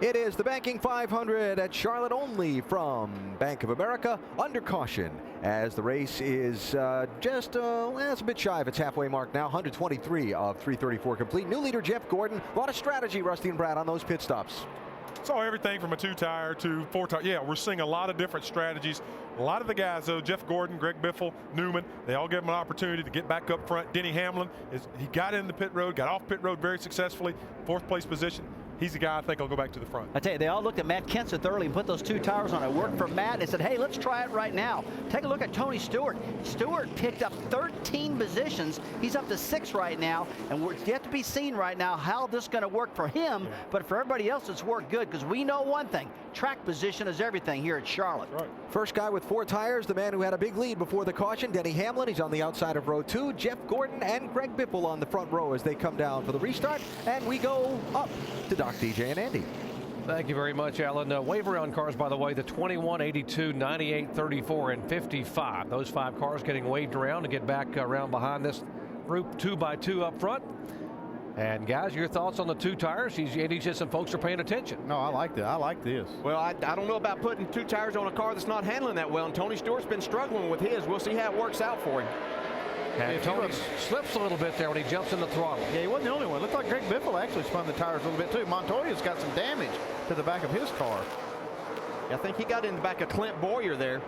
It is the Banking 500 at Charlotte, only from Bank of America, under caution, as the race is it's a bit shy of its halfway mark now. 123 of 334 complete. New leader Jeff Gordon. A lot of strategy, Rusty and Brad, on those pit stops. Saw everything from a 2-tire to 4-tire. Yeah, we're seeing a lot of different strategies. A lot of the guys, though, Jeff Gordon, Greg Biffle, Newman, they all give him an opportunity to get back up front. Denny Hamlin, he got in the pit road, got off pit road very successfully, 4th place position. He's the guy I think will go back to the front. I tell you, they all looked at Matt Kenseth early and put those 2 tires on. It worked for Matt. They said, hey, let's try it right now. Take a look at Tony Stewart. Stewart picked up 13 positions. He's up to 6 right now, and it's yet to be seen right now how this is going to work for him. But for everybody else, it's worked good, because we know one thing: track position is everything here at Charlotte. Right. First guy with 4 tires, the man who had a big lead before the caution, Denny Hamlin. He's on the outside of row 2. Jeff Gordon and Greg Biffle on the front row as they come down for the restart. And we go up to Doc, DJ, and Andy. Thank you very much, Alan. Wave around cars, by the way, the 21, 82, 98, 34, and 55. Those 5 cars getting waved around to get back around behind this group 2x2 up front. And guys, your thoughts on the 2 tires? Andy said some folks are paying attention. No, I like that. I like this. Well, I don't know about putting 2 tires on a car that's not handling that well, and Tony Stewart's been struggling with his. We'll see how it works out for him. And Tony slips a little bit there when he jumps in the throttle. Yeah, he wasn't the only one. Looked like Greg Biffle actually spun the tires a little bit too. Montoya's got some damage to the back of his car. I think he got in the back of Clint Boyer there.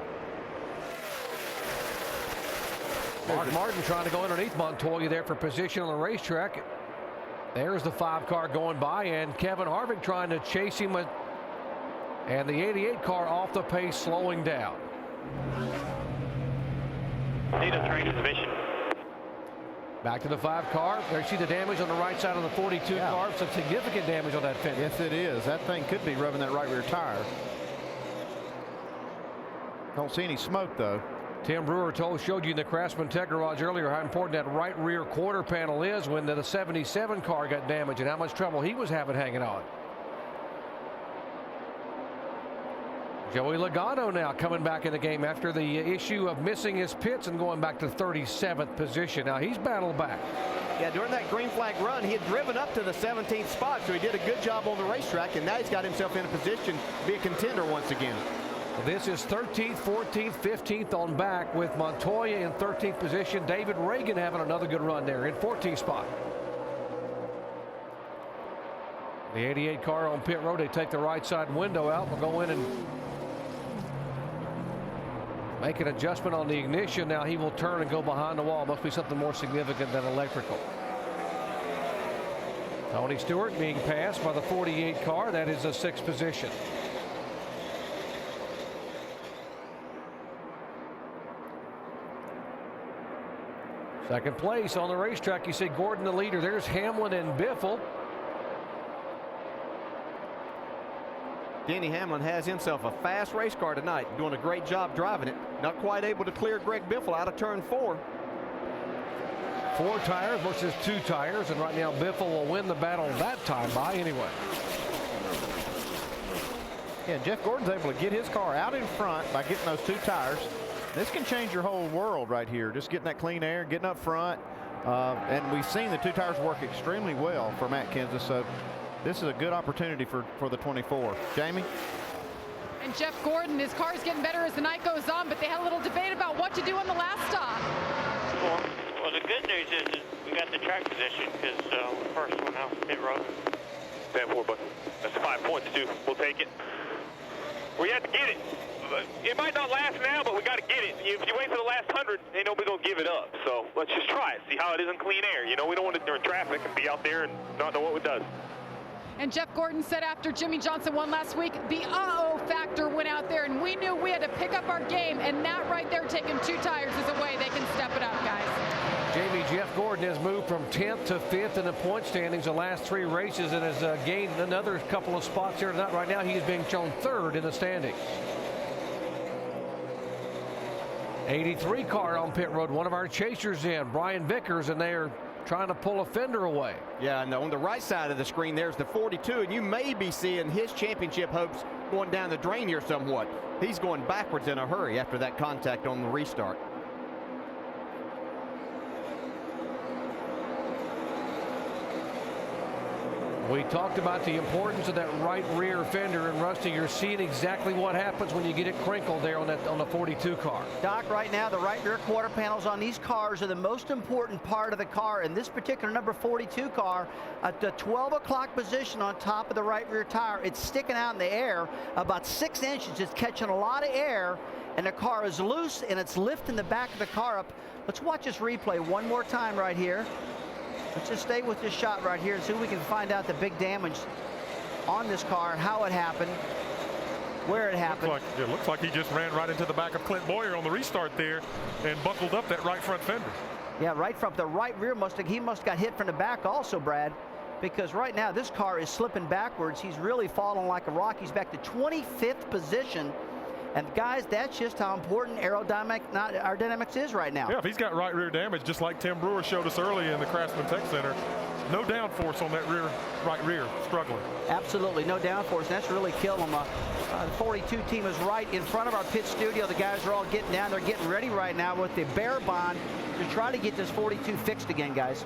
Mark Martin trying to go underneath Montoya there for position on the racetrack. There's the 5 car going by, and Kevin Harvick trying to chase him with, and the 88 car off the pace, slowing down. Need a train transmission. Back to the 5 car. There you see the damage on the right side of the 42 car. Some significant damage on that fender. Yes, it is. That thing could be rubbing that right rear tire. Don't see any smoke, though. Tim Brewer showed you in the Craftsman Tech Garage earlier how important that right rear quarter panel is when the 77 car got damaged and how much trouble he was having hanging on. Joey Logano now coming back in the game after the issue of missing his pits and going back to 37th position. Now he's battled back. Yeah, during that green flag run, he had driven up to the 17th spot, so he did a good job on the racetrack, and now he's got himself in a position to be a contender once again. This is 13th, 14th, 15th on back, with Montoya in 13th position. David Reagan having another good run there in 14th spot. The 88 car on pit road, they take the right side window out. We'll go in and make an adjustment on the ignition. Now he will turn and go behind the wall. Must be something more significant than electrical. Tony Stewart being passed by the 48 car. That is the 6th position. Second place on the racetrack. You see Gordon the leader. There's Hamlin and Biffle. Denny Hamlin has himself a fast race car tonight, doing a great job driving it. Not quite able to clear Greg Biffle out of turn 4. 4 tires versus 2 tires, and right now Biffle will win the battle that time by anyway. Yeah, Jeff Gordon's able to get his car out in front by getting those 2 tires. This can change your whole world right here. Just getting that clean air, getting up front. And we've seen the 2 tires work extremely well for Matt Kenseth. So this is a good opportunity for the 24. Jamie? And Jeff Gordon, his car's getting better as the night goes on, but they had a little debate about what to do on the last stop. Well, the good news is we got the track position because the first one out pit road. 10-4, but that's 5 points too. We'll take it. We have to get it. It might not last now, but we got to get it. If you wait for the last 100, ain't nobody gonna give it up. So let's just try it. See how it is in clean air. You know, we don't want it during traffic and be out there and not know what it does. And Jeff Gordon said after Jimmy Johnson won last week, the uh-oh factor went out there, and we knew we had to pick up our game, and that right there, taking 2 tires, is a way they can step it up, guys. Jamie, Jeff Gordon has moved from 10th to 5th in the point standings the last 3 races and has gained another couple of spots here tonight. Right now, he is being shown 3rd in the standings. 83 car on pit road, one of our chasers in, Brian Vickers, and they are trying to pull a fender away. Yeah, and on the right side of the screen, there's the 42, and you may be seeing his championship hopes going down the drain here somewhat. He's going backwards in a hurry after that contact on the restart. We talked about the importance of that right rear fender, and Rusty, you're seeing exactly what happens when you get it crinkled there on the 42 car. Doc, right now the right rear quarter panels on these cars are the most important part of the car. In this particular number 42 car, at the 12 o'clock position on top of the right rear tire, it's sticking out in the air about 6 inches. It's catching a lot of air, and the car is loose, and it's lifting the back of the car up. Let's watch this replay one more time right here. Let's just stay with this shot right here and see if we can find out the big damage on this car, how it happened, where it happened. It looks like he just ran right into the back of Clint Boyer on the restart there and buckled up that right front fender. Yeah, right from the right rear he must have got hit from the back also, Brad, because right now this car is slipping backwards. He's really falling like a rock. He's back to 25th position. And guys, that's just how important aerodynamics is right now. Yeah, if he's got right rear damage, just like Tim Brewer showed us early in the Craftsman Tech Center, no downforce on that right rear, struggling. Absolutely, no downforce. And that's really killed him. The 42 team is right in front of our pit studio. The guys are all getting down. They're getting ready right now with the bear bond to try to get this 42 fixed again, guys.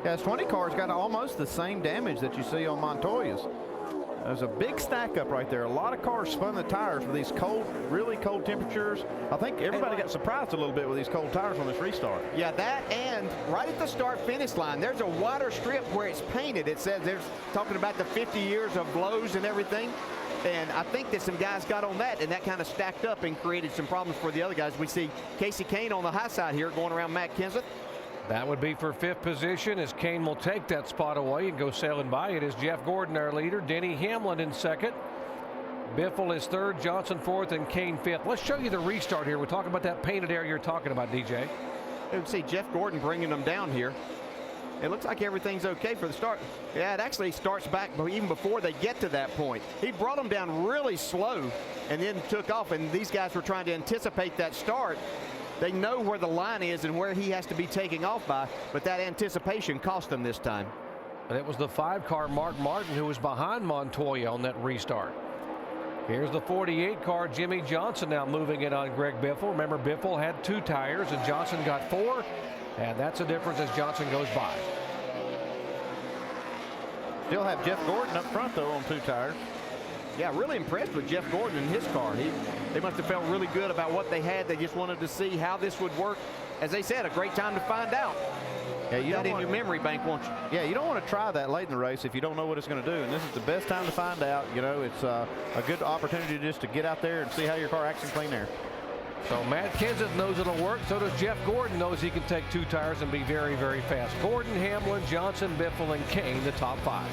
Yeah, this 20 car's got almost the same damage that you see on Montoya's. There's a big stack up right there. A lot of cars spun the tires with these cold, really cold temperatures. I think everybody got surprised a little bit with these cold tires on this restart. Yeah, that, and right at the start-finish line, there's a wider strip where it's painted. It says there's talking about the 50 years of Lowe's and everything. And I think that some guys got on that, and that kind of stacked up and created some problems for the other guys. We see Casey Kane on the high side here going around Matt Kenseth. That would be for 5th position, as Kane will take that spot away and go sailing by. It is Jeff Gordon, our leader. Denny Hamlin in 2nd. Biffle is 3rd, Johnson 4th, and Kane 5th. Let's show you the restart here. We're talking about that painted area you're talking about, DJ. You can see Jeff Gordon bringing them down here. It looks like everything's okay for the start. Yeah, it actually starts back even before they get to that point. He brought them down really slow and then took off, and these guys were trying to anticipate that start. They know where the line is and where he has to be taking off by, but that anticipation cost them this time. And it was the 5-car Mark Martin who was behind Montoya on that restart. Here's the 48 car Jimmy Johnson now moving in on Greg Biffle. Remember, Biffle had 2 tires and Johnson got 4, and that's a difference as Johnson goes by. Still have Jeff Gordon up front though on 2 tires. Yeah, really impressed with Jeff Gordon in his car. They must have felt really good about what they had. They just wanted to see how this would work. As they said, a great time to find out. Yeah, you got in your memory bank, won't you? Yeah, you don't want to try that late in the race if you don't know what it's going to do. And this is the best time to find out. You know, it's a good opportunity just to get out there and see how your car acts in clean air. So Matt Kenseth knows it'll work. So does Jeff Gordon. Knows he can take 2 tires and be very, very fast. Gordon, Hamlin, Johnson, Biffle, and Kane, the top 5.